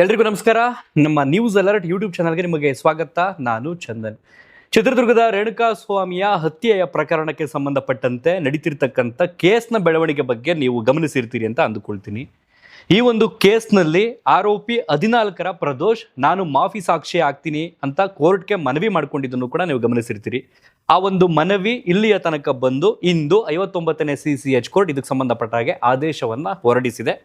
ಎಲ್ರಿಗೂ ನಮಸ್ಕಾರ. ನಮ್ಮ ನ್ಯೂಸ್ ಅಲರ್ಟ್ ಯೂಟ್ಯೂಬ್ ಚಾನಲ್ಗೆ ನಿಮಗೆ ಸ್ವಾಗತ. ನಾನು ಚಂದನ್. ಚಿತ್ರದುರ್ಗದ ರೇಣುಕಾಸ್ವಾಮಿಯ ಹತ್ಯೆಯ ಪ್ರಕರಣಕ್ಕೆ ಸಂಬಂಧಪಟ್ಟಂತೆ ನಡೀತಿರ್ತಕ್ಕಂಥ ಕೇಸ್ನ ಬೆಳವಣಿಗೆ ಬಗ್ಗೆ ನೀವು ಗಮನಿಸಿರ್ತೀರಿ ಅಂತ ಅಂದುಕೊಳ್ತೀನಿ. ಈ ಒಂದು ಕೇಸ್ನಲ್ಲಿ ಆರೋಪಿ 14ರ ಪ್ರದೋಷ್ ನಾನು ಮಾಫಿ ಸಾಕ್ಷಿ ಆಗ್ತೀನಿ ಅಂತ ಕೋರ್ಟ್ಗೆ ಮನವಿ ಮಾಡ್ಕೊಂಡಿದ್ದನ್ನು ಕೂಡ ನೀವು ಗಮನಿಸಿರ್ತೀರಿ. ಆ ಒಂದು ಮನವಿ ಇಲ್ಲಿಯ ತನಕ ಬಂದು ಇಂದು 59ನೇ CCH ಕೋರ್ಟ್ ಇದಕ್ಕೆ ಸಂಬಂಧಪಟ್ಟ ಹಾಗೆ ಆದೇಶವನ್ನ ಹೊರಡಿಸಿದೆ.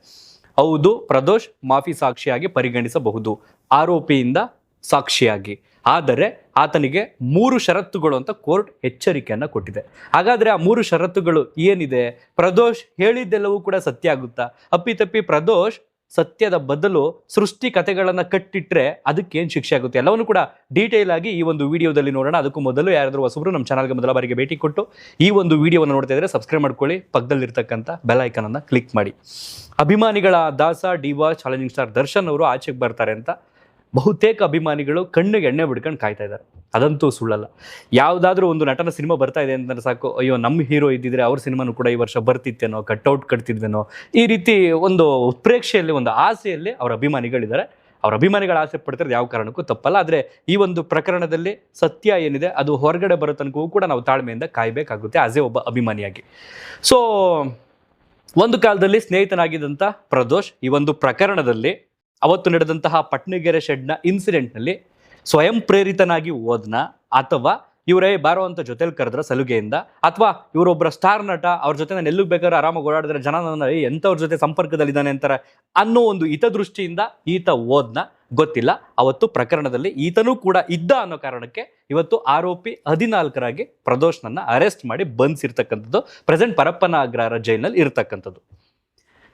ಹೌದು, ಪ್ರದೋಷ್ ಮಾಫಿ ಸಾಕ್ಷಿಯಾಗಿ ಪರಿಗಣಿಸಬಹುದು ಆರೋಪಿಯಿಂದ ಸಾಕ್ಷಿಯಾಗಿ. ಆದರೆ ಆತನಿಗೆ 3 ಷರತ್ತುಗಳು ಅಂತ ಕೋರ್ಟ್ ಎಚ್ಚರಿಕೆಯನ್ನ ಕೊಟ್ಟಿದೆ. ಹಾಗಾದ್ರೆ ಆ 3 ಷರತ್ತುಗಳು ಏನಿದೆ? ಪ್ರದೋಷ್ ಹೇಳಿದ್ದೆಲ್ಲವೂ ಕೂಡ ಸತ್ಯ ಆಗುತ್ತಾ? ಅಪ್ಪಿತಪ್ಪಿ ಪ್ರದೋಷ್ ಸತ್ಯದ ಬದಲು ಸೃಷ್ಟಿ ಕಥೆಗಳನ್ನ ಕಟ್ಟಿಟ್ರೆ ಅದಕ್ಕೇನು ಶಿಕ್ಷೆ ಆಗುತ್ತೆ? ಎಲ್ಲವನ್ನು ಕೂಡ ಡೀಟೇಲ್ ಆಗಿ ಈ ಒಂದು ವಿಡಿಯೋದಲ್ಲಿ ನೋಡೋಣ. ಅದಕ್ಕೂ ಮೊದಲು ಯಾರಾದರೂ ಹೊಸಬರು ನಮ್ಮ ಚಾನಲ್ಗೆ ಮೊದಲ ಬಾರಿಗೆ ಭೇಟಿ ಕೊಟ್ಟು ಈ ಒಂದು ವಿಡಿಯೋವನ್ನು ನೋಡ್ತಾ ಇದ್ರೆ ಸಬ್ಸ್ಕ್ರೈಬ್ ಮಾಡ್ಕೊಳ್ಳಿ, ಪಕ್ಕದಲ್ಲಿರ್ತಕ್ಕಂಥ ಬೆಲ್ ಐಕನ್ ಅನ್ನ ಕ್ಲಿಕ್ ಮಾಡಿ. ಅಭಿಮಾನಿಗಳ ದಾಸ ಡಿವಾ ಚಾಲೆಂಜಿಂಗ್ ಸ್ಟಾರ್ ದರ್ಶನ್ ಅವರು ಆಚೆಗೆ ಬರ್ತಾರೆ ಅಂತ ಬಹುತೇಕ ಅಭಿಮಾನಿಗಳು ಕಣ್ಣಿಗೆ ಎಣ್ಣೆ ಬಿಡ್ಕೊಂಡು ಕಾಯ್ತಾ ಇದ್ದಾರೆ. ಅದಂತೂ ಸುಳ್ಳಲ್ಲ. ಯಾವುದಾದ್ರೂ ಒಂದು ನಟನ ಸಿನಿಮಾ ಬರ್ತಾ ಇದೆ ಅಂತಂದ್ರೆ ಸಾಕು, ಅಯ್ಯೋ ನಮ್ಮ ಹೀರೋ ಇದ್ದಿದ್ರೆ ಅವ್ರ ಸಿನಿಮಾನು ಕೂಡ ಈ ವರ್ಷ ಬರ್ತಿತ್ತೇನೋ, ಕಟ್ಔಟ್ ಕಟ್ತಿದ್ವೇನೋ, ಈ ರೀತಿ ಒಂದು ಉತ್ಪ್ರೇಕ್ಷೆಯಲ್ಲಿ, ಒಂದು ಆಸೆಯಲ್ಲಿ ಅವರ ಅಭಿಮಾನಿಗಳಿದ್ದಾರೆ. ಅವ್ರ ಅಭಿಮಾನಿಗಳ ಆಸೆ ಪಡ್ತಿರೋದು ಯಾವ ಕಾರಣಕ್ಕೂ ತಪ್ಪಲ್ಲ. ಆದರೆ ಈ ಒಂದು ಪ್ರಕರಣದಲ್ಲಿ ಸತ್ಯ ಏನಿದೆ ಅದು ಹೊರಗಡೆ ಬರೋ ತನಕವೂ ಕೂಡ ನಾವು ತಾಳ್ಮೆಯಿಂದ ಕಾಯಬೇಕಾಗುತ್ತೆ ಆಸೆ ಒಬ್ಬ ಅಭಿಮಾನಿಯಾಗಿ. ಸೊ ಒಂದು ಕಾಲದಲ್ಲಿ ಸ್ನೇಹಿತನಾಗಿದ್ದಂಥ ಪ್ರದೋಷ್ ಈ ಒಂದು ಪ್ರಕರಣದಲ್ಲಿ ಅವತ್ತು ನಡೆದಂತಹ ಪಟ್ನಗೆರೆ ಶೆಡ್ನ ಇನ್ಸಿಡೆಂಟ್ನಲ್ಲಿ ಸ್ವಯಂ ಪ್ರೇರಿತನಾಗಿ ಹೋದ್ನ, ಅಥವಾ ಇವರೇ ಬಾರೋ ಅಂತ ಜೊತೆಲಿ ಕರೆದ್ರ ಸಲುಗೆಯಿಂದ, ಅಥವಾ ಇವರೊಬ್ಬರ ಸ್ಟಾರ್ ನಟ, ಅವ್ರ ಜೊತೆ ನಾನು ಎಲ್ಲೂ ಬೇಕಾದ್ರೆ ಆರಾಮಾಗಿ ಓಡಾಡಿದ್ರೆ ಜನ ನನ್ನ ಎಂಥವ್ರ ಜೊತೆ ಸಂಪರ್ಕದಲ್ಲಿದ್ದಾನೆ ಅಂತಾರೆ ಅನ್ನೋ ಒಂದು ಹಿತದೃಷ್ಟಿಯಿಂದ ಈತ ಹೋದ್ನ ಗೊತ್ತಿಲ್ಲ. ಅವತ್ತು ಪ್ರಕರಣದಲ್ಲಿ ಈತನೂ ಕೂಡ ಇದ್ದ ಅನ್ನೋ ಕಾರಣಕ್ಕೆ ಇವತ್ತು ಆರೋಪಿ 14ರಾಗಿ ಪ್ರದೋಷ್ನನ್ನ ಅರೆಸ್ಟ್ ಮಾಡಿ ಬಂಧಿಸಿರ್ತಕ್ಕಂಥದ್ದು. ಪ್ರೆಸೆಂಟ್ ಪರಪ್ಪನ ಅಗ್ರಹಾರ ಜೈಲಿನಲ್ಲಿ ಇರ್ತಕ್ಕಂಥದ್ದು.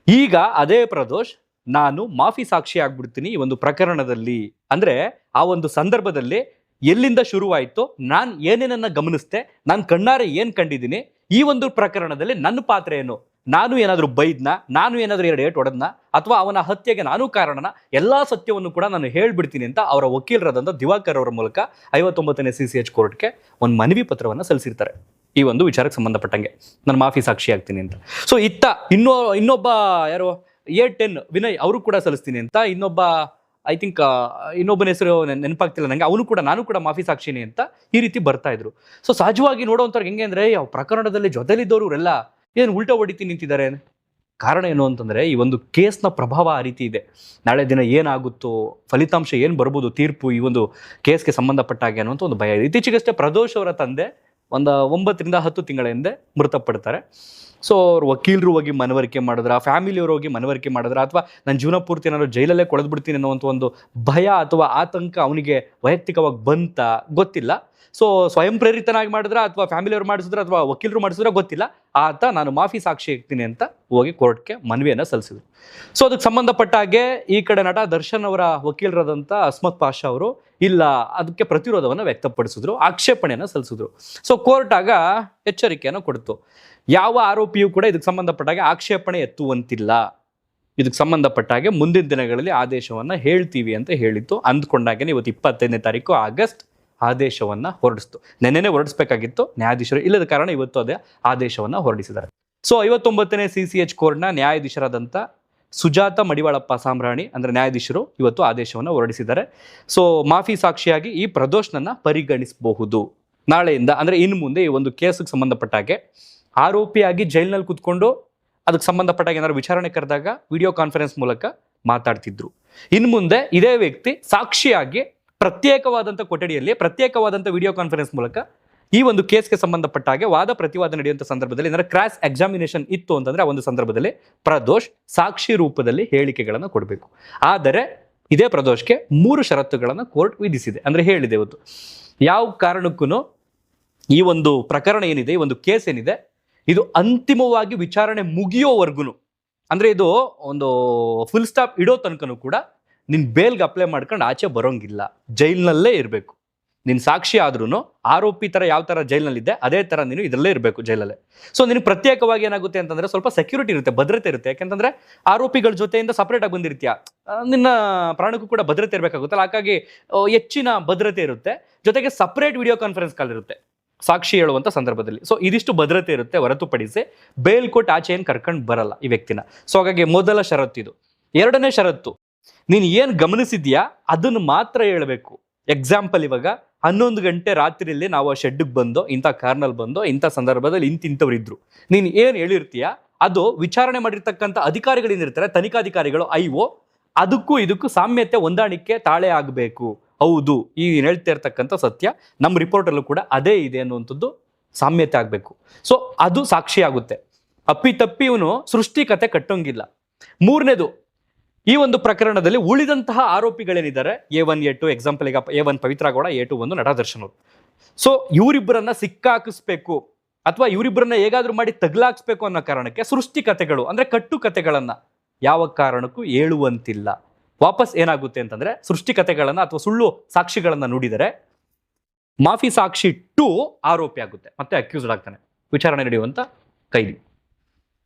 ಈಗ ಅದೇ ಪ್ರದೋಷ್ ನಾನು ಮಾಫಿ ಸಾಕ್ಷಿ ಆಗ್ಬಿಡ್ತೀನಿ ಈ ಒಂದು ಪ್ರಕರಣದಲ್ಲಿ ಅಂದ್ರೆ ಆ ಒಂದು ಸಂದರ್ಭದಲ್ಲಿ ಎಲ್ಲಿಂದ ಶುರುವಾಯಿತು, ನಾನು ಏನೇನನ್ನ ಗಮನಿಸ್ತೆ, ನಾನು ಕಣ್ಣಾರೆ ಏನ್ ಕಂಡಿದ್ದೀನಿ, ಈ ಒಂದು ಪ್ರಕರಣದಲ್ಲಿ ನನ್ನ ಪಾತ್ರ ಏನು, ನಾನು ಏನಾದರೂ ಬೈದ್ನ, ನಾನು ಏನಾದರೂ 2 ಏಟು ಹೊಡೆದ್ನ, ಅಥವಾ ಅವನ ಹತ್ಯೆಗೆ ನಾನು ಕಾರಣನ, ಎಲ್ಲಾ ಸತ್ಯವನ್ನು ಕೂಡ ನಾನು ಹೇಳ್ಬಿಡ್ತೀನಿ ಅಂತ ಅವರ ವಕೀಲರಾದಂಥ ದಿವಾಕರ್ ಅವರ ಮೂಲಕ 59ನೇ CCH ಕೋರ್ಟ್ಗೆ ಒಂದು ಮನವಿ ಪತ್ರವನ್ನು ಸಲ್ಲಿಸಿರ್ತಾರೆ. ಈ ಒಂದು ವಿಚಾರಕ್ಕೆ ಸಂಬಂಧಪಟ್ಟಂಗೆ ನಾನು ಮಾಫಿ ಸಾಕ್ಷಿ ಆಗ್ತೀನಿ ಅಂತ. ಸೊ ಇತ್ತ ಇನ್ನೊಬ್ಬ ಯಾರು A10 ವಿನಯ್ ಅವರು ಕೂಡ ಸಲ್ಲಿಸ್ತೀನಿ ಅಂತ, ಇನ್ನೊಬ್ಬ ಐ ಥಿಂಕ್ ಇನ್ನೊಬ್ಬನ ಹೆಸರು ನೆನಪಾಗ್ತಿಲ್ಲ ನನಗೆ, ನಾನು ಕೂಡ ಮಾಫಿ ಸಾಕ್ಷಿನಿ ಅಂತ ಈ ರೀತಿ ಬರ್ತಾ ಇದ್ರು. ಸೊ ಸಹಜವಾಗಿ ನೋಡೋವಂಥವ್ರಿಗೆ ಹೆಂಗೆ ಅಂದ್ರೆ ಯಾವ ಪ್ರಕರಣದಲ್ಲಿ ಜೊತೆಲಿದ್ದವರು ಇವರೆಲ್ಲ ಏನು ಉಲ್ಟಾ ಹೊಡಿತಿ ನಿಂತಿದ್ದಾರೆ. ಕಾರಣ ಏನು ಅಂತಂದ್ರೆ ಈ ಒಂದು ಕೇಸ್ನ ಪ್ರಭಾವ ಆ ರೀತಿ ಇದೆ. ನಾಳೆ ದಿನ ಏನಾಗುತ್ತೋ, ಫಲಿತಾಂಶ ಏನು ಬರ್ಬೋದು, ತೀರ್ಪು ಈ ಒಂದು ಕೇಸ್ಗೆ ಸಂಬಂಧಪಟ್ಟ ಹಾಗೆ ಅನ್ನುವಂಥ ಒಂದು ಭಯ ಇದೆ. ಇತ್ತೀಚೆಗಷ್ಟೇ ಪ್ರದೋಷ್ ಅವರ ತಂದೆ ಒಂದು 9 ರಿಂದ 10 ತಿಂಗಳ ಹಿಂದೆ ಮೃತಪಡ್ತಾರೆ. ಸೊ ಅವ್ರು ವಕೀಲರು ಹೋಗಿ ಮನವರಿಕೆ ಮಾಡಿದ್ರ, ಫ್ಯಾಮಿಲಿಯವರು ಹೋಗಿ ಮನವರಿಕೆ ಮಾಡಿದ್ರ, ಅಥವಾ ನನ್ನ ಜೀವನ ಪೂರ್ತಿ ಏನಾದ್ರು ಜೈಲಲ್ಲೇ ಕೊಳೆದ್ಬಿಡ್ತೀನಿ ಅನ್ನೋವಂಥ ಒಂದು ಭಯ ಅಥವಾ ಆತಂಕ ಅವನಿಗೆ ವೈಯಕ್ತಿಕವಾಗಿ ಬಂತ ಗೊತ್ತಿಲ್ಲ. ಸೊ ಸ್ವಯಂ ಪ್ರೇರಿತನಾಗಿ ಮಾಡಿದ್ರ, ಅಥವಾ ಫ್ಯಾಮಿಲಿಯವರು ಮಾಡಿಸಿದ್ರ, ಅಥವಾ ವಕೀಲರು ಮಾಡಿಸಿದ್ರ ಗೊತ್ತಿಲ್ಲ. ಆತ ನಾನು ಮಾಫಿ ಸಾಕ್ಷಿ ಇರ್ತೀನಿ ಅಂತ ಹೋಗಿ ಕೋರ್ಟ್ಗೆ ಮನವಿಯನ್ನು ಸಲ್ಲಿಸಿದ್ರು. ಸೊ ಅದಕ್ಕೆ ಸಂಬಂಧಪಟ್ಟ ಹಾಗೆ ಈ ಕಡೆ ನಟ ದರ್ಶನ್ ಅವರ ವಕೀಲರಾದಂಥ ಅಸ್ಮತ್ ಪಾಷಾ ಅವರು ಇಲ್ಲ, ಅದಕ್ಕೆ ಪ್ರತಿರೋಧವನ್ನು ವ್ಯಕ್ತಪಡಿಸಿದ್ರು, ಆಕ್ಷೇಪಣೆಯನ್ನು ಸಲ್ಲಿಸಿದ್ರು. ಸೊ ಕೋರ್ಟ್ ಆಗ ಎಚ್ಚರಿಕೆಯನ್ನು ಕೊಡ್ತು, ಯಾವ ಆರೋಪಿಯೂ ಕೂಡ ಇದಕ್ಕೆ ಸಂಬಂಧಪಟ್ಟ ಹಾಗೆ ಆಕ್ಷೇಪಣೆ ಎತ್ತುವಂತಿಲ್ಲ, ಇದಕ್ಕೆ ಸಂಬಂಧಪಟ್ಟ ಹಾಗೆ ಮುಂದಿನ ದಿನಗಳಲ್ಲಿ ಆದೇಶವನ್ನು ಹೇಳ್ತೀವಿ ಅಂತ ಹೇಳಿತ್ತು. ಅಂದ್ಕೊಂಡಾಗೆ ಇವತ್ತು 25ನೇ ತಾರೀಕು ಆಗಸ್ಟ್ ಆದೇಶವನ್ನು ಹೊರಡಿಸ್ತು. ನೆನ್ನೆನೇ ಹೊರಡಿಸ್ಬೇಕಾಗಿತ್ತು, ನ್ಯಾಯಾಧೀಶರು ಇಲ್ಲದ ಕಾರಣ ಇವತ್ತು ಅದೇ ಆದೇಶವನ್ನು ಹೊರಡಿಸಿದ್ದಾರೆ. ಸೊ 59ನೇ CCH ಕೋರ್ಟ್ನ ನ್ಯಾಯಾಧೀಶರಾದಂಥ ಸುಜಾತ ಮಡಿವಾಳಪ್ಪ ಸಾಮ್ರಾಣಿ ಅಂದ್ರೆ ನ್ಯಾಯಾಧೀಶರು ಇವತ್ತು ಆದೇಶವನ್ನು ಹೊರಡಿಸಿದ್ದಾರೆ. ಸೊ ಮಾಫಿ ಸಾಕ್ಷಿಯಾಗಿ ಈ ಪ್ರದೋಷ್ನನ್ನ ಪರಿಗಣಿಸಬಹುದು ನಾಳೆಯಿಂದ. ಅಂದ್ರೆ ಇನ್ನು ಮುಂದೆ ಈ ಒಂದು ಕೇಸ್ಗೆ ಸಂಬಂಧಪಟ್ಟ ಹಾಗೆ ಆರೋಪಿಯಾಗಿ ಜೈಲಿನಲ್ಲಿ ಕೂತ್ಕೊಂಡು ಅದಕ್ಕೆ ಸಂಬಂಧಪಟ್ಟಾಗ ಏನಾದ್ರು ವಿಚಾರಣೆ ಕರೆದಾಗ ವಿಡಿಯೋ ಕಾನ್ಫರೆನ್ಸ್ ಮೂಲಕ ಮಾತಾಡ್ತಿದ್ರು. ಇನ್ನು ಮುಂದೆ ಇದೇ ವ್ಯಕ್ತಿ ಸಾಕ್ಷಿಯಾಗಿ ಪ್ರತ್ಯೇಕವಾದಂಥ ಕೊಠಡಿಯಲ್ಲಿ ಪ್ರತ್ಯೇಕವಾದಂಥ ವಿಡಿಯೋ ಕಾನ್ಫರೆನ್ಸ್ ಮೂಲಕ ಈ ಒಂದು ಕೇಸ್ಗೆ ಸಂಬಂಧಪಟ್ಟ ಹಾಗೆ ವಾದ ಪ್ರತಿವಾದ ನಡೆಯುವಂಥ ಸಂದರ್ಭದಲ್ಲಿ ಏನಾದ್ರೆ ಕ್ರಾಸ್ ಎಕ್ಸಾಮಿನೇಷನ್ ಇತ್ತು ಅಂತಂದ್ರೆ ಆ ಒಂದು ಸಂದರ್ಭದಲ್ಲಿ ಪ್ರದೋಷ್ ಸಾಕ್ಷಿ ರೂಪದಲ್ಲಿ ಹೇಳಿಕೆಗಳನ್ನು ಕೊಡಬೇಕು. ಆದರೆ ಇದೇ ಪ್ರದೋಷ್ಗೆ 3 ಷರತ್ತುಗಳನ್ನು ಕೋರ್ಟ್ ವಿಧಿಸಿದೆ. ಅಂದ್ರೆ ಹೇಳಿದೆ ಇವತ್ತು ಯಾವ ಕಾರಣಕ್ಕೂ ಈ ಒಂದು ಪ್ರಕರಣ ಏನಿದೆ, ಈ ಒಂದು ಕೇಸ್ ಏನಿದೆ, ಇದು ಅಂತಿಮವಾಗಿ ವಿಚಾರಣೆ ಮುಗಿಯೋವರೆಗೂ, ಅಂದ್ರೆ ಇದು ಒಂದು ಫುಲ್ ಸ್ಟಾಪ್ ಇಡೋ ತನಕನೂ ಕೂಡ ನಿನ್ ಬೇಲ್ಗೆ ಅಪ್ಲೈ ಮಾಡ್ಕೊಂಡು ಆಚೆ ಬರೋಂಗಿಲ್ಲ, ಜೈಲ್ನಲ್ಲೇ ಇರಬೇಕು. ನಿನ್ ಸಾಕ್ಷಿ ಆದ್ರೂ ಆರೋಪಿ ತರ ಯಾವ ತರ ಜೈಲ್ನಲ್ಲಿದ್ದೆ ಅದೇ ತರ ನೀನು ಇದರಲ್ಲೇ ಇರಬೇಕು, ಜೈಲಲ್ಲೇ. ಸೊ ನಿನಗೆ ಪ್ರತ್ಯೇಕವಾಗಿ ಏನಾಗುತ್ತೆ ಅಂತಂದ್ರೆ ಸ್ವಲ್ಪ ಸೆಕ್ಯೂರಿಟಿ ಇರುತ್ತೆ, ಭದ್ರತೆ ಇರುತ್ತೆ. ಯಾಕೆಂತಂದ್ರೆ ಆರೋಪಿಗಳ ಜೊತೆಯಿಂದ ಸಪರೇಟ್ ಆಗಿ ಬಂದಿರ್ತೀಯ, ನಿನ್ನ ಪ್ರಾಣಕ್ಕೂ ಕೂಡ ಭದ್ರತೆ ಇರಬೇಕಾಗುತ್ತಲ್ಲ. ಹಾಗಾಗಿ ಹೆಚ್ಚಿನ ಭದ್ರತೆ ಇರುತ್ತೆ, ಜೊತೆಗೆ ಸಪರೇಟ್ ವಿಡಿಯೋ ಕಾನ್ಫರೆನ್ಸ್ ಕಾಲ್ ಇರುತ್ತೆ ಸಾಕ್ಷಿ ಹೇಳುವಂಥ ಸಂದರ್ಭದಲ್ಲಿ. ಸೊ ಇದಿಷ್ಟು ಭದ್ರತೆ ಇರುತ್ತೆ ಹೊರತುಪಡಿಸಿ ಬೇಲ್ ಕೊಟ್ಟು ಆಚೆ ಏನು ಕರ್ಕೊಂಡು ಬರಲ್ಲ ಈ ವ್ಯಕ್ತಿನ. ಸೊ ಹಾಗಾಗಿ ಮೊದಲ ಷರತ್ತು ಇದು. ಎರಡನೇ ಷರತ್ತು, ನೀನು ಏನು ಗಮನಿಸಿದ್ಯಾ ಅದನ್ನು ಮಾತ್ರ ಹೇಳಬೇಕು. ಎಕ್ಸಾಂಪಲ್, ಇವಾಗ 11 ಗಂಟೆ ರಾತ್ರಿಯಲ್ಲಿ ನಾವು ಆ ಶೆಡ್ಗೆ ಬಂದು ಇಂಥ ಕಾರ್ನಲ್ಲಿ ಬಂದು ಇಂಥ ಸಂದರ್ಭದಲ್ಲಿ ಇಂತಿಂಥವ್ರು ಇದ್ರು, ನೀನು ಏನು ಹೇಳಿರ್ತೀಯ ಅದು ವಿಚಾರಣೆ ಮಾಡಿರ್ತಕ್ಕಂಥ ಅಧಿಕಾರಿಗಳೇನಿರ್ತಾರೆ, ತನಿಖಾಧಿಕಾರಿಗಳು IO, ಅದಕ್ಕೂ ಇದಕ್ಕೂ ಸಾಮ್ಯತೆ ಹೊಂದಾಣಿಕೆ ತಾಳೆ ಆಗಬೇಕು. ಹೌದು, ಈ ಹೇಳ್ತಾ ಇರ್ತಕ್ಕಂಥ ಸತ್ಯ ನಮ್ಮ ರಿಪೋರ್ಟಲ್ಲೂ ಕೂಡ ಅದೇ ಇದೆ ಅನ್ನುವಂಥದ್ದು ಸಾಮ್ಯತೆ ಆಗಬೇಕು. ಸೊ ಅದು ಸಾಕ್ಷಿ ಆಗುತ್ತೆ. ಅಪ್ಪಿತಪ್ಪಿ ಇವನು ಸೃಷ್ಟಿಕತೆ ಕಟ್ಟೋಂಗಿಲ್ಲ. ಮೂರನೇದು, ಈ ಒಂದು ಪ್ರಕರಣದಲ್ಲಿ ಉಳಿದಂತಹ ಆರೋಪಿಗಳೇನಿದ್ದಾರೆ A1 A2, ಎಕ್ಸಾಂಪಲ್ ಈಗ A1 ಪವಿತ್ರ ಗೌಡ, A2 ಒಂದು ನಟ ದರ್ಶನ್ ಅವರು. ಸೊ ಇವರಿಬ್ಬರನ್ನ ಸಿಕ್ಕಾಕಿಸ್ಬೇಕು ಅಥವಾ ಇವರಿಬ್ಬರನ್ನ ಹೇಗಾದ್ರೂ ಮಾಡಿ ತಗ್ಲಾಕ್ಸ್ಬೇಕು ಅನ್ನೋ ಕಾರಣಕ್ಕೆ ಸೃಷ್ಟಿಕತೆಗಳು ಅಂದ್ರೆ ಕಟ್ಟುಕತೆಗಳನ್ನ ಯಾವ ಕಾರಣಕ್ಕೂ ಹೇಳುವಂತಿಲ್ಲ. ವಾಪಸ್ ಏನಾಗುತ್ತೆ ಅಂತಂದ್ರೆ ಸೃಷ್ಟಿಕತೆಗಳನ್ನ ಅಥವಾ ಸುಳ್ಳು ಸಾಕ್ಷಿಗಳನ್ನ ನುಡಿದರೆ ಮಾಫಿ ಸಾಕ್ಷಿ 2 ಆರೋಪಿ ಆಗುತ್ತೆ, ಮತ್ತೆ ಅಕ್ಯೂಸ್ಡ್ ಆಗ್ತಾನೆ, ವಿಚಾರಣೆ ನಡೆಯುವಂತ ಕೈದಿ.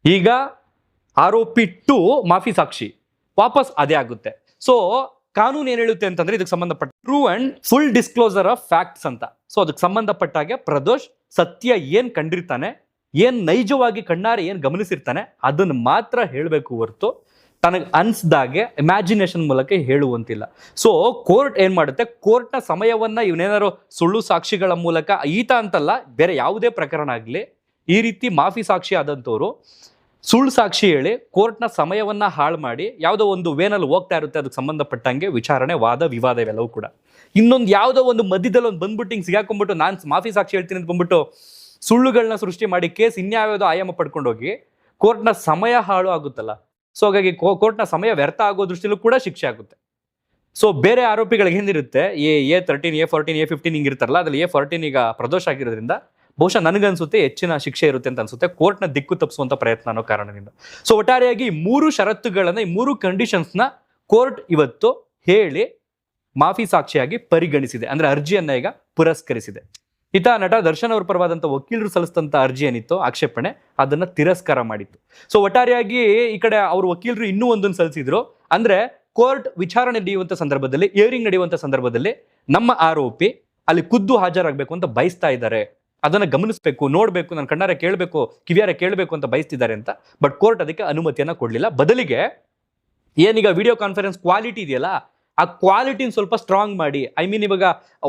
ಈಗ ಆರೋಪಿ 2 ಮಾಫಿ ಸಾಕ್ಷಿ ವಾಪಸ್ ಅದೇ ಆಗುತ್ತೆ. ಸೊ ಕಾನೂನು ಏನ್ ಹೇಳುತ್ತೆ ಅಂತಂದ್ರೆ ಇದಕ್ಕೆ ಸಂಬಂಧಪಟ್ಟ true and full disclosure of facts ಅಂತ. ಸೊ ಅದಕ್ಕೆ ಸಂಬಂಧಪಟ್ಟಾಗೆ ಪ್ರದೋಷ್ ಸತ್ಯ ಏನ್ ಕಂಡಿರ್ತಾನೆ, ಏನ್ ನೈಜವಾಗಿ ಕಣ್ಣಾರೆ ಏನ್ ಗಮನಿಸಿರ್ತಾನೆ ಅದನ್ನ ಮಾತ್ರ ಹೇಳಬೇಕು ಹೊರತು ತನಗೆ ಅನ್ಸ್ದಾಗೆ ಇಮ್ಯಾಜಿನೇಷನ್ ಮೂಲಕ ಹೇಳುವಂತಿಲ್ಲ. ಸೊ ಕೋರ್ಟ್ ಏನ್ ಮಾಡುತ್ತೆ, ಕೋರ್ಟ್ನ ಸಮಯವನ್ನ ಇವನೇನಾದ್ರು ಸುಳ್ಳು ಸಾಕ್ಷಿಗಳ ಮೂಲಕ ಈತ ಅಂತಲ್ಲ, ಬೇರೆ ಯಾವುದೇ ಪ್ರಕರಣ ಆಗಲಿ ಈ ರೀತಿ ಮಾಫಿ ಸಾಕ್ಷಿ ಆದಂಥವ್ರು ಸುಳ್ಳು ಸಾಕ್ಷಿ ಹೇಳಿ ಕೋರ್ಟ್ನ ಸಮಯವನ್ನ ಹಾಳು ಮಾಡಿ ಯಾವುದೋ ಒಂದು ವೇನಲ್ಲಿ ಹೋಗ್ತಾ ಇರುತ್ತೆ, ಅದಕ್ಕೆ ಸಂಬಂಧಪಟ್ಟಂಗೆ ವಿಚಾರಣೆ, ವಾದ ವಿವಾದ ಇವೆಲ್ಲವೂ ಕೂಡ. ಇನ್ನೊಂದು ಯಾವುದೋ ಒಂದು ಮಧ್ಯದಲ್ಲಿ ಒಂದು ಬಂದ್ಬಿಟ್ಟು ಹಿಂಗೆ ಸಿಗಾಕೊಂಡ್ಬಿಟ್ಟು ನಾನು ಮಾಫಿ ಸಾಕ್ಷಿ ಹೇಳ್ತೀನಿ ಅಂತ ಬಂದ್ಬಿಟ್ಟು ಸುಳ್ಳುಗಳನ್ನ ಸೃಷ್ಟಿ ಮಾಡಿ ಕೇಸ್ ಇನ್ಯಾವುದೋ ಆಯಾಮ ಪಡ್ಕೊಂಡೋಗಿ ಕೋರ್ಟ್ನ ಸಮಯ ಹಾಳು ಆಗುತ್ತಲ್ಲ. ಸೊ ಹಾಗಾಗಿ ಕೋರ್ಟ್ನ ಸಮಯ ವ್ಯರ್ಥ ಆಗೋ ದೃಷ್ಟಿಯಲ್ಲೂ ಕೂಡ ಶಿಕ್ಷೆ ಆಗುತ್ತೆ. ಸೊ ಬೇರೆ ಆರೋಪಿಗಳಿಗೆ ಏನಿರುತ್ತೆ, A13, A14, A15 ಹಿಂಗೆ ಇರ್ತಾರಲ್ಲ, ಅದ್ರಲ್ಲಿ A14 ಈಗ ಪ್ರದೋಷ ಆಗಿರೋದ್ರಿಂದ ಬಹುಶಃ ನನಗನ್ಸುತ್ತೆ ಹೆಚ್ಚಿನ ಶಿಕ್ಷೆ ಇರುತ್ತೆ ಅಂತ ಅನ್ಸುತ್ತೆ, ಕೋರ್ಟ್ನ ದಿಕ್ಕು ತಪ್ಪಿಸುವಂತ ಪ್ರಯತ್ನ ಅನ್ನೋ ಕಾರಣದಿಂದ. ಸೊ ಒಟ್ಟಾರೆಯಾಗಿ ಈ 3 ಷರತ್ತುಗಳನ್ನ, ಈ 3 ಕಂಡೀಷನ್ಸ್ನ ಕೋರ್ಟ್ ಇವತ್ತು ಹೇಳಿ ಮಾಫಿ ಸಾಕ್ಷಿಯಾಗಿ ಪರಿಗಣಿಸಿದೆ, ಅಂದ್ರೆ ಅರ್ಜಿಯನ್ನ ಈಗ ಪುರಸ್ಕರಿಸಿದೆ. ಈತ ನಟ ದರ್ಶನ್ ಅವ್ರ ಪರವಾದಂಥ ವಕೀಲರು ಸಲ್ಲಿಸಿದಂಥ ಅರ್ಜಿ ಏನಿತ್ತು ಆಕ್ಷೇಪಣೆ, ಅದನ್ನ ತಿರಸ್ಕಾರ ಮಾಡಿತ್ತು. ಸೊ ಒಟ್ಟಾರೆಯಾಗಿ ಈ ಕಡೆ ಅವ್ರ ವಕೀಲರು ಇನ್ನೂ ಒಂದನ್ನು ಸಲ್ಲಿಸಿದ್ರು, ಅಂದ್ರೆ ಕೋರ್ಟ್ ವಿಚಾರಣೆ ನಡೆಯುವಂಥ ಸಂದರ್ಭದಲ್ಲಿ, ಹಿಯರಿಂಗ್ ನಡೆಯುವಂಥ ಸಂದರ್ಭದಲ್ಲಿ ನಮ್ಮ ಆರೋಪಿ ಅಲ್ಲಿ ಖುದ್ದು ಹಾಜರಾಗಬೇಕು ಅಂತ ಬಯಸ್ತಾ ಇದ್ದಾರೆ, ಅದನ್ನ ಗಮನಿಸಬೇಕು, ನೋಡ್ಬೇಕು, ನನ್ನ ಕಣ್ಣಾರೆ ಕೇಳಬೇಕು, ಕಿವಿಯಾರೆ ಕೇಳಬೇಕು ಅಂತ ಬಯಸ್ತಿದ್ದಾರೆ ಅಂತ. ಬಟ್ ಕೋರ್ಟ್ ಅದಕ್ಕೆ ಅನುಮತಿಯನ್ನ ಕೊಡಲಿಲ್ಲ. ಬದಲಿಗೆ ಏನೀಗ ವಿಡಿಯೋ ಕಾನ್ಫರೆನ್ಸ್ ಕ್ವಾಲಿಟಿ ಇದೆಯಲ್ಲ, ಆ ಕ್ವಾಲಿಟಿನ ಸ್ವಲ್ಪ ಸ್ಟ್ರಾಂಗ್ ಮಾಡಿ, ಇವಾಗ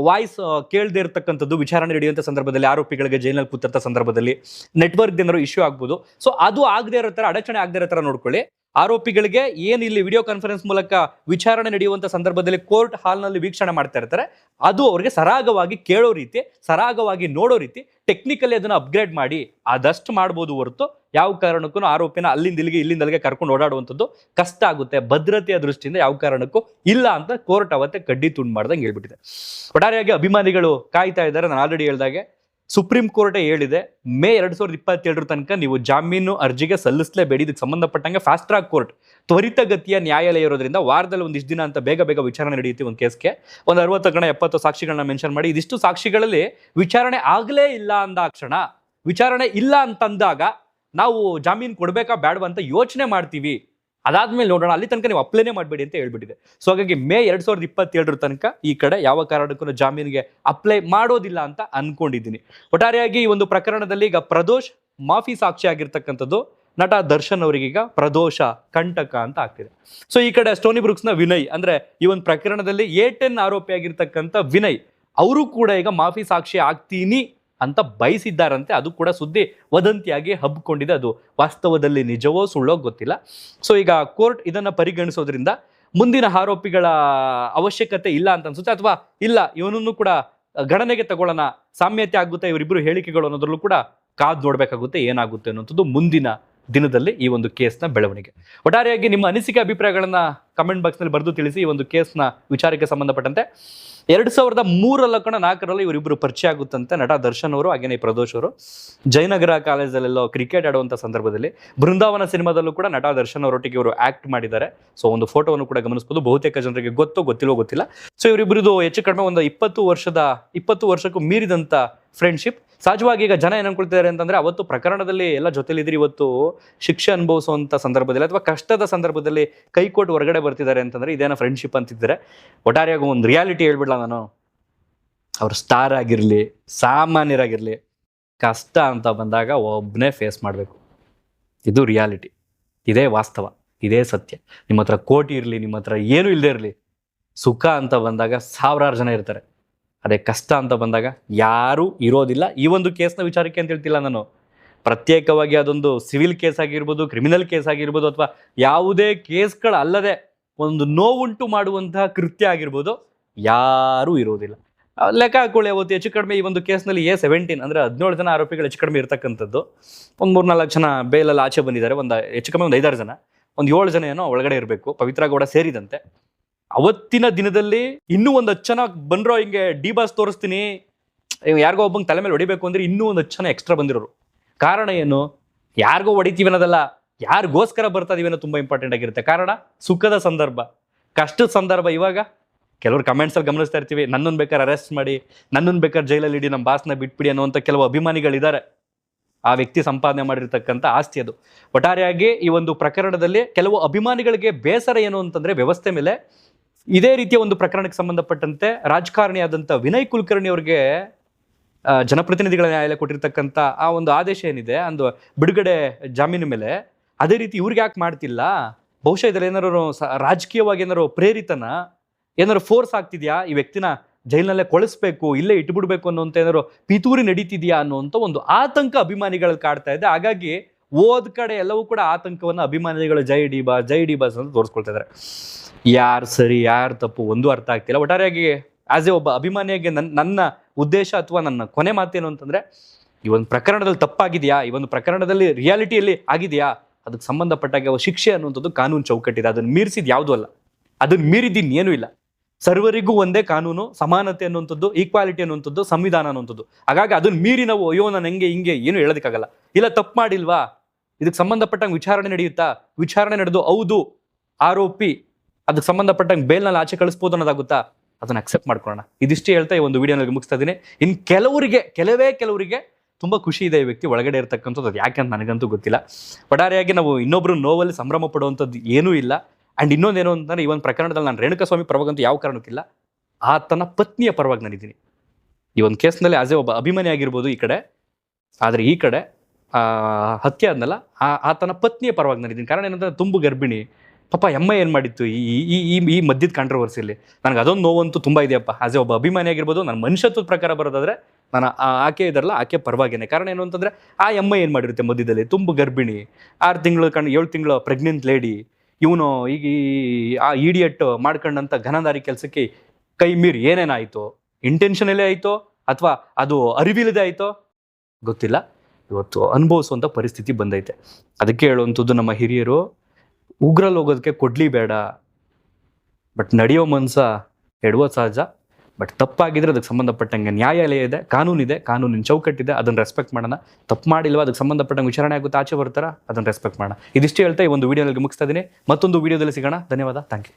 ವಾಯ್ಸ್ ಕೇಳದೇ ಇರತಕ್ಕಂಥದ್ದು ವಿಚಾರಣೆ ನಡೆಯುವಂಥ ಸಂದರ್ಭದಲ್ಲಿ, ಆರೋಪಿಗಳಿಗೆ ಜೈಲಿನಲ್ಲಿ ಕೂತಿರ್ತ ಸಂದರ್ಭದಲ್ಲಿ ನೆಟ್ವರ್ಕ್ ಏನಾದ್ರು ಇಶ್ಯೂ ಆಗ್ಬೋದು. ಸೊ ಅದು ಆಗದೆ ಇರೋ ಥರ, ಅಡಚಣೆ ಆಗದೆ ಇರೋ ಥರ ನೋಡ್ಕೊಳ್ಳಿ. ಆರೋಪಿಗಳಿಗೆ ಏನು ಇಲ್ಲಿ ವಿಡಿಯೋ ಕಾನ್ಫರೆನ್ಸ್ ಮೂಲಕ ವಿಚಾರಣೆ ನಡೆಯುವಂಥ ಸಂದರ್ಭದಲ್ಲಿ ಕೋರ್ಟ್ ಹಾಲ್ನಲ್ಲಿ ವೀಕ್ಷಣೆ ಮಾಡ್ತಾ ಇರ್ತಾರೆ, ಅದು ಅವ್ರಿಗೆ ಸರಾಗವಾಗಿ ಕೇಳೋ ರೀತಿ, ಸರಾಗವಾಗಿ ನೋಡೋ ರೀತಿ ಟೆಕ್ನಿಕಲಿ ಅದನ್ನು ಅಪ್ಗ್ರೇಡ್ ಮಾಡಿ ಆದಷ್ಟು ಮಾಡ್ಬೋದು ಹೊರತು ಯಾವ ಕಾರಣಕ್ಕೂ ಆರೋಪಿನ ಅಲ್ಲಿಂದ ಇಲ್ಲಿಗೆ ಕರ್ಕೊಂಡು ಓಡಾಡುವಂಥದ್ದು ಕಷ್ಟ ಆಗುತ್ತೆ, ಭದ್ರತೆಯ ದೃಷ್ಟಿಯಿಂದ ಯಾವ ಕಾರಣಕ್ಕೂ ಇಲ್ಲ ಅಂತ ಕೋರ್ಟ್ ಅವತ್ತೇ ಕಡ್ಡಿ ತುಂಡು ಮಾಡ್ದಂಗೆ ಹೇಳ್ಬಿಟ್ಟಿದೆ. ಒಟ್ಟಾರೆಯಾಗಿ ಅಭಿಮಾನಿಗಳು ಕಾಯ್ತಾ ಇದ್ದಾರೆ. ನಾನು ಆಲ್ರೆಡಿ ಹೇಳ್ದಾಗೆ ಸುಪ್ರೀಂ ಕೋರ್ಟೇ ಹೇಳಿದೆ, ಮೇ 2027 ತನಕ ನೀವು ಜಾಮೀನು ಅರ್ಜಿಗೆ ಸಲ್ಲಿಸಲೇಬೇಡಿ. ಇದಕ್ಕೆ ಸಂಬಂಧಪಟ್ಟಂಗೆ ಫಾಸ್ಟ್ ಟ್ರ್ಯಾಕ್ ಕೋರ್ಟ್, ತ್ವರಿತಗತಿಯ ನ್ಯಾಯಾಲಯ ಇರೋದ್ರಿಂದ ವಾರದಲ್ಲಿ ಒಂದಿಷ್ಟು ದಿನ ಅಂತ ಬೇಗ ವಿಚಾರಣೆ ನಡೆಯುತ್ತೆ. ಒಂದು ಕೇಸ್ಗೆ ಒಂದು 60 70 ಸಾಕ್ಷಿಗಳನ್ನ ಮೆನ್ಷನ್ ಮಾಡಿ, ಇದಿಷ್ಟು ಸಾಕ್ಷಿಗಳಲ್ಲಿ ವಿಚಾರಣೆ ಆಗಲೇ ಇಲ್ಲ ಅಂದಾಕ್ಷಣ, ವಿಚಾರಣೆ ಇಲ್ಲ ಅಂತಂದಾಗ ನಾವು ಜಾಮೀನು ಕೊಡಬೇಕಾ ಬೇಡವಾ ಅಂತ ಯೋಚನೆ ಮಾಡ್ತೀವಿ, ಅದಾದ್ಮೇಲೆ ನೋಡೋಣ, ಅಲ್ಲಿ ತನಕ ನೀವು ಅಪ್ಲೈನೇ ಮಾಡಬೇಡಿ ಅಂತ ಹೇಳ್ಬಿಟ್ಟಿದೆ. ಸೊ ಹಾಗಾಗಿ ಮೇ 2027 ತನಕ ಈ ಕಡೆ ಯಾವ ಕಾರಣಕ್ಕೂ ಜಾಮೀನಿಗೆ ಅಪ್ಲೈ ಮಾಡೋದಿಲ್ಲ ಅಂತ ಅನ್ಕೊಂಡಿದ್ದೀನಿ. ಒಟ್ಟಾರೆಯಾಗಿ ಈ ಒಂದು ಪ್ರಕರಣದಲ್ಲಿ ಈಗ ಪ್ರದೋಷ್ ಮಾಫಿ ಸಾಕ್ಷಿ ಆಗಿರ್ತಕ್ಕಂಥದ್ದು ನಟ ದರ್ಶನ್ ಅವರಿಗೀಗ ಪ್ರದೋಷ ಕಂಟಕ ಅಂತ ಆಗ್ತಿದೆ. ಸೊ ಈ ಕಡೆ ಸ್ಟೋನಿ ಬ್ರೂಕ್ಸ್ನ ವಿನಯ್, ಅಂದ್ರೆ ಈ ಒಂದು ಪ್ರಕರಣದಲ್ಲಿ A10 ಆರೋಪಿ ಆಗಿರ್ತಕ್ಕಂಥ ವಿನಯ್ ಅವರು ಕೂಡ ಈಗ ಮಾಫಿ ಸಾಕ್ಷಿ ಆಗ್ತೀನಿ ಅಂತ ಬಯಸಿದ್ದಾರಂತೆ. ಅದು ಕೂಡ ಸುದ್ದಿ ವದಂತಿಯಾಗಿ ಹಬ್ಕೊಂಡಿದೆ, ಅದು ವಾಸ್ತವದಲ್ಲಿ ನಿಜವೋ ಸುಳ್ಳೋ ಗೊತ್ತಿಲ್ಲ. ಸೊ ಈಗ ಕೋರ್ಟ್ ಇದನ್ನ ಪರಿಗಣಿಸೋದ್ರಿಂದ ಮುಂದಿನ ಆರೋಪಿಗಳ ಅವಶ್ಯಕತೆ ಇಲ್ಲ ಅಂತ ಅನ್ಸುತ್ತೆ, ಅಥವಾ ಇಲ್ಲ ಇವನನ್ನು ಕೂಡ ಗಣನೆಗೆ ತಗೊಳ್ಳೋಣ, ಸಾಮ್ಯತೆ ಆಗುತ್ತೆ ಇವರಿಬ್ಬರು ಹೇಳಿಕೆಗಳು ಅನ್ನೋದ್ರಲ್ಲೂ ಕೂಡ ಕಾದು ನೋಡ್ಬೇಕಾಗುತ್ತೆ ಏನಾಗುತ್ತೆ ಅನ್ನೋಂಥದ್ದು ಮುಂದಿನ ದಿನದಲ್ಲಿ ಈ ಒಂದು ಕೇಸ್ನ ಬೆಳವಣಿಗೆ. ಒಟ್ಟಾರೆಯಾಗಿ ನಿಮ್ಮ ಅನಿಸಿಕೆ ಅಭಿಪ್ರಾಯಗಳನ್ನ ಕಮೆಂಟ್ ಬಾಕ್ಸ್ನಲ್ಲಿ ಬರೆದು ತಿಳಿಸಿ. ಈ ಒಂದು ಕೇಸ್ನ ವಿಚಾರಕ್ಕೆ ಸಂಬಂಧಪಟ್ಟಂತೆ 2003-4 ಇವರಿಬ್ಬರು ಪರಿಚಯ ಆಗುತ್ತಂತೆ, ನಟ ದರ್ಶನ್ ಅವರು ಹಾಗೇನೆ ಪ್ರದೋಷ್ ಅವರು ಜಯನಗರ ಕಾಲೇಜಲ್ಲೆಲ್ಲೋ ಕ್ರಿಕೆಟ್ ಆಡುವಂಥ ಸಂದರ್ಭದಲ್ಲಿ. ಬೃಂದಾವನ ಸಿನಿಮಾದಲ್ಲೂ ಕೂಡ ನಟ ದರ್ಶನ್ ಅವರೊಟ್ಟಿಗೆ ಇವರು ಆಕ್ಟ್ ಮಾಡಿದ್ದಾರೆ. ಸೊ ಒಂದು ಫೋಟೋವನ್ನು ಕೂಡ ಗಮನಿಸಬಹುದು, ಬಹುತೇಕ ಜನರಿಗೆ ಗೊತ್ತಿಲ್ವೋ ಗೊತ್ತಿಲ್ಲ. ಸೊ ಇವರಿಬ್ಬರದು ಹೆಚ್ಚು ಕಡಿಮೆ ಒಂದು 20 ವರ್ಷಕ್ಕೂ ಮೀರಿದಂಥ ಫ್ರೆಂಡ್ಶಿಪ್. ಸಹಜವಾಗಿ ಈಗ ಜನ ಏನು ಅನ್ಕೊಳ್ತಿದ್ದಾರೆ ಅಂತಂದ್ರೆ, ಅವತ್ತು ಪ್ರಕರಣದಲ್ಲಿ ಎಲ್ಲ ಜೊತೆಲಿದ್ರಿ, ಇವತ್ತು ಶಿಕ್ಷೆ ಅನುಭವಿಸುವಂಥ ಸಂದರ್ಭದಲ್ಲಿ ಅಥವಾ ಕಷ್ಟದ ಸಂದರ್ಭದಲ್ಲಿ ಕೈ ಕೊಟ್ಟು ಹೊರಗಡೆ ಬರ್ತಿದ್ದಾರೆ ಅಂತಂದ್ರೆ ಇದೇನೋ ಫ್ರೆಂಡ್ಶಿಪ್ ಅಂತಿದ್ದಾರೆ. ಒಟ್ಟಾರೆಯಾಗಿ ಒಂದು ರಿಯಾಲಿಟಿ ಹೇಳ್ಬಿಡ್ಲ ನಾನು, ಅವ್ರು ಸ್ಟಾರ್ ಆಗಿರಲಿ ಸಾಮಾನ್ಯರಾಗಿರಲಿ, ಕಷ್ಟ ಅಂತ ಬಂದಾಗ ಒಬ್ಬನೇ ಫೇಸ್ ಮಾಡಬೇಕು. ಇದು ರಿಯಾಲಿಟಿ, ಇದೇ ವಾಸ್ತವ. ಇದೇ ಸತ್ಯ. ನಿಮ್ಮ ಹತ್ರ ಕೋಟಿ ಇರಲಿ, ನಿಮ್ಮ ಹತ್ರ ಏನೂ ಇಲ್ಲದೆ ಇರಲಿ, ಸುಖ ಅಂತ ಬಂದಾಗ ಸಾವಿರಾರು ಜನ ಇರ್ತಾರೆ. ಅದೇ ಕಷ್ಟ ಅಂತ ಬಂದಾಗ ಯಾರೂ ಇರೋದಿಲ್ಲ. ಈ ಒಂದು ಕೇಸ್ನ ವಿಚಾರಕ್ಕೆ ಅಂತ ಹೇಳ್ತಿಲ್ಲ ನಾನು, ಪ್ರತ್ಯೇಕವಾಗಿ ಅದೊಂದು ಸಿವಿಲ್ ಕೇಸ್ ಆಗಿರ್ಬೋದು, ಕ್ರಿಮಿನಲ್ ಕೇಸ್ ಆಗಿರ್ಬೋದು, ಅಥವಾ ಯಾವುದೇ ಕೇಸ್ಗಳಲ್ಲದೆ ಒಂದು ನೋವುಂಟು ಮಾಡುವಂತಹ ಕೃತ್ಯ ಆಗಿರ್ಬೋದು, ಯಾರೂ ಇರೋದಿಲ್ಲ. ಲೆಕ್ಕ ಹಾಕೊಳ್ಳಿ, ಅವತ್ತು ಹೆಚ್ಚು ಕಡಿಮೆ ಈ ಒಂದು ಕೇಸ್ನಲ್ಲಿ A17 ಅಂದರೆ 17 ಜನ ಆರೋಪಿಗಳು ಹೆಚ್ಚು ಕಡಿಮೆ ಇರ್ತಕ್ಕಂಥದ್ದು. ಒಂದು 3-4 ಜನ ಬೇಲಲ್ಲಿ ಆಚೆ ಬಂದಿದ್ದಾರೆ. ಹೆಚ್ಚು ಕಡಿಮೆ ಒಂದು 5-6 ಜನ, ಒಂದು 7 ಜನ ಏನೋ ಒಳಗಡೆ ಇರಬೇಕು, ಪವಿತ್ರ ಗೌಡ ಸೇರಿದಂತೆ. ಅವತ್ತಿನ ದಿನದಲ್ಲಿ ಇನ್ನೂ ಒಂದು 10 ಜನ ಬಂದ್ರೋ, ಹಿಂಗೆ ಡಿ ಬಾಸ್ ತೋರಿಸ್ತೀನಿ, ಯಾರಿಗೋ ಒಬ್ಬಂಗೆ ತಲೆ ಮೇಲೆ ಹೊಡಿಬೇಕು ಅಂದರೆ ಇನ್ನೂ ಒಂದು 10 ಜನ ಎಕ್ಸ್ಟ್ರಾ ಬಂದಿರೋರು. ಕಾರಣ ಏನು? ಯಾರಿಗೋ ಹೊಡಿತೀವಿ ಅನ್ನೋದಲ್ಲ, ಯಾರಿಗೋಸ್ಕರ ಬರ್ತಾ ಇದೀವಿ ಅನ್ನೋ ತುಂಬ ಇಂಪಾರ್ಟೆಂಟ್ ಆಗಿರುತ್ತೆ. ಕಾರಣ ಸುಖದ ಸಂದರ್ಭ, ಕಷ್ಟದ ಸಂದರ್ಭ. ಇವಾಗ ಕೆಲವರು ಕಮೆಂಟ್ಸಲ್ಲಿ ಗಮನಿಸ್ತಾ ಇರ್ತೀವಿ, ನನ್ನನ್ನು ಬೇಕಾದ್ರೆ ಅರೆಸ್ಟ್ ಮಾಡಿ, ನನ್ನನ್ನು ಬೇಕಾದ್ರೆ ಜೈಲಲ್ಲಿ ಇಡಿ, ನಮ್ಮ ಬಾಸ್ನ ಬಿಟ್ಬಿಡಿ ಅನ್ನುವಂಥ ಕೆಲವು ಅಭಿಮಾನಿಗಳಿದ್ದಾರೆ. ಆ ವ್ಯಕ್ತಿ ಸಂಪಾದನೆ ಮಾಡಿರ್ತಕ್ಕಂಥ ಆಸ್ತಿ ಅದು. ಒಟ್ಟಾರೆಯಾಗಿ ಈ ಒಂದು ಪ್ರಕರಣದಲ್ಲಿ ಕೆಲವು ಅಭಿಮಾನಿಗಳಿಗೆ ಬೇಸರ ಏನು ಅಂತಂದರೆ, ವ್ಯವಸ್ಥೆ ಮೇಲೆ ಇದೇ ರೀತಿಯ ಒಂದು ಪ್ರಕರಣಕ್ಕೆ ಸಂಬಂಧಪಟ್ಟಂತೆ ರಾಜಕಾರಣಿಯಾದಂಥ ವಿನಯ್ ಕುಲಕರ್ಣಿ ಅವರಿಗೆ ಜನಪ್ರತಿನಿಧಿಗಳ ನ್ಯಾಯಾಲಯ ಕೊಟ್ಟಿರ್ತಕ್ಕಂಥ ಆ ಒಂದು ಆದೇಶ ಏನಿದೆ, ಒಂದು ಬಿಡುಗಡೆ ಜಾಮೀನು ಮೇಲೆ, ಅದೇ ರೀತಿ ಇವ್ರಿಗೆ ಯಾಕೆ ಮಾಡ್ತಿಲ್ಲ? ಬಹುಶಃ ಇದರಲ್ಲಿ ಏನಾರು ರಾಜಕೀಯವಾಗಿ ಏನಾರು ಪ್ರೇರಿತನ, ಏನಾದ್ರು ಫೋರ್ಸ್ ಆಗ್ತಿದ್ಯಾ, ಈ ವ್ಯಕ್ತಿನ ಜೈಲಿನಲ್ಲೇ ಕೊಳಿಸ್ಬೇಕು, ಇಲ್ಲೇ ಇಟ್ಬಿಡ್ಬೇಕು ಅನ್ನೋಂಥ ಏನಾದ್ರು ಪಿತೂರಿ ನಡೀತಿದ್ಯಾ ಅನ್ನೋಂಥ ಒಂದು ಆತಂಕ ಅಭಿಮಾನಿಗಳಲ್ಲಿ ಕಾಡ್ತಾ ಇದೆ. ಹಾಗಾಗಿ ಓದ್ ಕಡೆ ಎಲ್ಲವೂ ಕೂಡ ಆತಂಕವನ್ನು ಅಭಿಮಾನಿಗಳು ಜೈ ಡಿ ಬಾಸ್ ಅಂತ ತೋರಿಸ್ಕೊಳ್ತಾ ಇದ್ದಾರೆ. ಯಾರು ಸರಿ ಯಾರು ತಪ್ಪು ಒಂದು ಅರ್ಥ ಆಗ್ತಿಲ್ಲ. ಒಟ್ಟಾರೆಯಾಗಿ ಆಸ್ ಎ ಒಬ್ಬ ಅಭಿಮಾನಿಯಾಗಿ ನನ್ನ ಉದ್ದೇಶ ಅಥವಾ ನನ್ನ ಕೊನೆ ಮಾತೇನು ಅಂತಂದರೆ, ಈ ಒಂದು ಪ್ರಕರಣದಲ್ಲಿ ತಪ್ಪಾಗಿದೆಯಾ, ಈ ಒಂದು ಪ್ರಕರಣದಲ್ಲಿ ರಿಯಾಲಿಟಿಯಲ್ಲಿ ಆಗಿದೆಯಾ, ಅದಕ್ಕೆ ಸಂಬಂಧಪಟ್ಟಾಗ ಶಿಕ್ಷೆ ಅನ್ನುವಂಥದ್ದು ಕಾನೂನು ಚೌಕಟ್ಟಿದೆ. ಅದನ್ನು ಮೀರಿಸಿದ ಯಾವುದೂ ಅಲ್ಲ, ಅದನ್ನು ಮೀರಿದ್ದೇನು ಇಲ್ಲ. ಸರ್ವರಿಗೂ ಒಂದೇ ಕಾನೂನು, ಸಮಾನತೆ ಅನ್ನುವಂಥದ್ದು, ಈಕ್ವಾಲಿಟಿ ಅನ್ನುವಂಥದ್ದು, ಸಂವಿಧಾನ ಅನ್ನುವಂಥದ್ದು. ಹಾಗಾಗಿ ಅದನ್ನು ಮೀರಿ ನಾವು ಅಯ್ಯೋ ನಾನು ಹೆಂಗೆ ಹಿಂಗೆ ಏನು ಹೇಳೋದಕ್ಕಾಗಲ್ಲ. ಇಲ್ಲ ತಪ್ಪು ಮಾಡಿಲ್ವಾ, ಇದಕ್ಕೆ ಸಂಬಂಧಪಟ್ಟಂಗೆ ವಿಚಾರಣೆ ನಡೆಯುತ್ತಾ, ವಿಚಾರಣೆ ನಡೆದು ಹೌದು ಆರೋಪಿ ಅದಕ್ಕೆ ಸಂಬಂಧಪಟ್ಟಂಗೆ ಬೇಲ್ನಲ್ಲಿ ಆಚೆ ಕಳಿಸ್ಬೋದು ಅನ್ನೋದಾಗುತ್ತಾ, ಅದನ್ನು ಅಕ್ಸೆಪ್ಟ್ ಮಾಡ್ಕೊಳ್ಳೋಣ. ಇದಿಷ್ಟೇ ಹೇಳ್ತಾ ಈ ಒಂದು ವಿಡಿಯೋನಲ್ಲಿ ಮುಗಿಸ್ತಾ ಇದ್ದೀನಿ. ಇನ್ನು ಕೆಲವರಿಗೆ ತುಂಬ ಖುಷಿ ಇದೆ ಈ ವ್ಯಕ್ತಿ ಒಳಗಡೆ ಇರ್ತಕ್ಕಂಥದ್ದು, ಅದು ಯಾಕೆ ಅಂತ ನನಗಂತೂ ಗೊತ್ತಿಲ್ಲ. ಒಟ್ಟಾರೆಯಾಗಿ ನಾವು ಇನ್ನೊಬ್ಬರು ನೋವಲ್ಲಿ ಸಂಭ್ರಮ ಪಡುವಂಥದ್ದು ಏನೂ ಇಲ್ಲ. ಆ್ಯಂಡ್ ಇನ್ನೊಂದೇನು ಅಂತಂದರೆ, ಈ ಒಂದು ಪ್ರಕರಣದಲ್ಲಿ ನಾನು ರೇಣುಕಾಸ್ವಾಮಿ ಪರವಾಗಂತೂ ಯಾವ ಕಾರಣಕ್ಕಿಲ್ಲ, ಆತನ ಪತ್ನಿಯ ಪರವಾಗಿ ನಾನಿದ್ದೀನಿ ಈ ಒಂದು ಕೇಸ್ನಲ್ಲಿ. ಆಸ್ ಎ ಒಬ್ಬ ಅಭಿಮಾನಿ ಆಗಿರ್ಬೋದು ಈ ಕಡೆ, ಆದರೆ ಈ ಕಡೆ ಹತ್ಯೆ ಆದ್ನಲ್ಲ, ಆತನ ಪತ್ನಿಯ ಪರವಾಗಿ ನಾನಿದ್ದೀನಿ. ಕಾರಣ ಏನಂದರೆ, ತುಂಬು ಗರ್ಭಿಣಿ ಪಾಪ ಎಮ್ಮ ಏನು ಮಾಡಿತ್ತು ಈ ಮಧ್ಯದ ಕಾಂಟ್ರವರ್ಸಿಯಲ್ಲಿ. ನನಗೆ ಅದೊಂದು ನೋವಂತೂ ತುಂಬ ಇದೆಯಪ್ಪ. ಆಸ್ ಎ ಒಬ್ಬ ಅಭಿಮಾನಿ ಆಗಿರ್ಬೋದು, ನನ್ನ ಮನುಷ್ಯತ್ವದ ಪ್ರಕಾರ ಬರೋದಾದರೆ ನಾನು ಆಕೆ ಇದಾರಲ್ಲ ಆಕೆ ಪರವಾಗಿನೇ. ಕಾರಣ ಏನು ಅಂತಂದರೆ, ಆ ಎಮ್ಮ ಏನು ಮಾಡಿರುತ್ತೆ ಮಧ್ಯದಲ್ಲಿ, ತುಂಬ ಗರ್ಭಿಣಿ, 6 ತಿಂಗಳು 7 ತಿಂಗಳು ಪ್ರೆಗ್ನೆಂಟ್ ಲೇಡಿ. ಇವನು ಈಗ ಆ ಇಡಿಯಟ್ ಮಾಡ್ಕೊಂಡಂಥ ಘನದಾರಿ ಕೆಲಸಕ್ಕೆ ಕೈ ಮೀರಿ ಏನೇನಾಯಿತೋ, ಇಂಟೆನ್ಷನಲ್ಲೇ ಆಯಿತೋ ಅಥವಾ ಅದು ಅರಿವಿಲ್ಲದೆ ಆಯಿತೋ ಗೊತ್ತಿಲ್ಲ, ಇವತ್ತು ಅನುಭವಿಸುವಂಥ ಪರಿಸ್ಥಿತಿ ಬಂದೈತೆ. ಅದಕ್ಕೆ ಹೇಳುವಂಥದ್ದು, ನಮ್ಮ ಹಿರಿಯರು ಉಗ್ರಲ್ಲಿ ಹೋಗೋದಕ್ಕೆ ಕೊಡ್ಲಿ ಬೇಡ, ಬಟ್ ನಡೆಯೋ ಮನ್ಸ ಎಡುವ ಸಹಜ. ಬಟ್ ತಪ್ಪಾಗಿದ್ರೆ ಅದಕ್ಕೆ ಸಂಬಂಧಪಟ್ಟಂಗೆ ನ್ಯಾಯಾಲಯ ಇದೆ, ಕಾನೂನಿದೆ, ಕಾನೂನಿನ ಚೌಕಟ್ಟಿದೆ, ಅದನ್ನು ರೆಸ್ಪೆಕ್ಟ್ ಮಾಡೋಣ. ತಪ್ಪು ಮಾಡಿಲ್ವಾ, ಅದಕ್ಕೆ ಸಂಬಂಧಪಟ್ಟಂಗೆ ವಿಚಾರಣೆ ಆಗುತ್ತೆ, ಆಚೆ ಬರ್ತಾರ, ಅದನ್ನು ರೆಸ್ಪೆಕ್ಟ್ ಮಾಡೋಣ. ಇದಿಷ್ಟೇ ಹೇಳ್ತಾ ಈ ಒಂದು ವಿಡಿಯೋದಲ್ಲಿ ಮುಗಿಸ್ತಾ ಇದ್ದೀನಿ. ಮತ್ತೊಂದು ವಿಡಿಯೋದಲ್ಲಿ ಸಿಗೋಣ. ಧನ್ಯವಾದ. Thank you.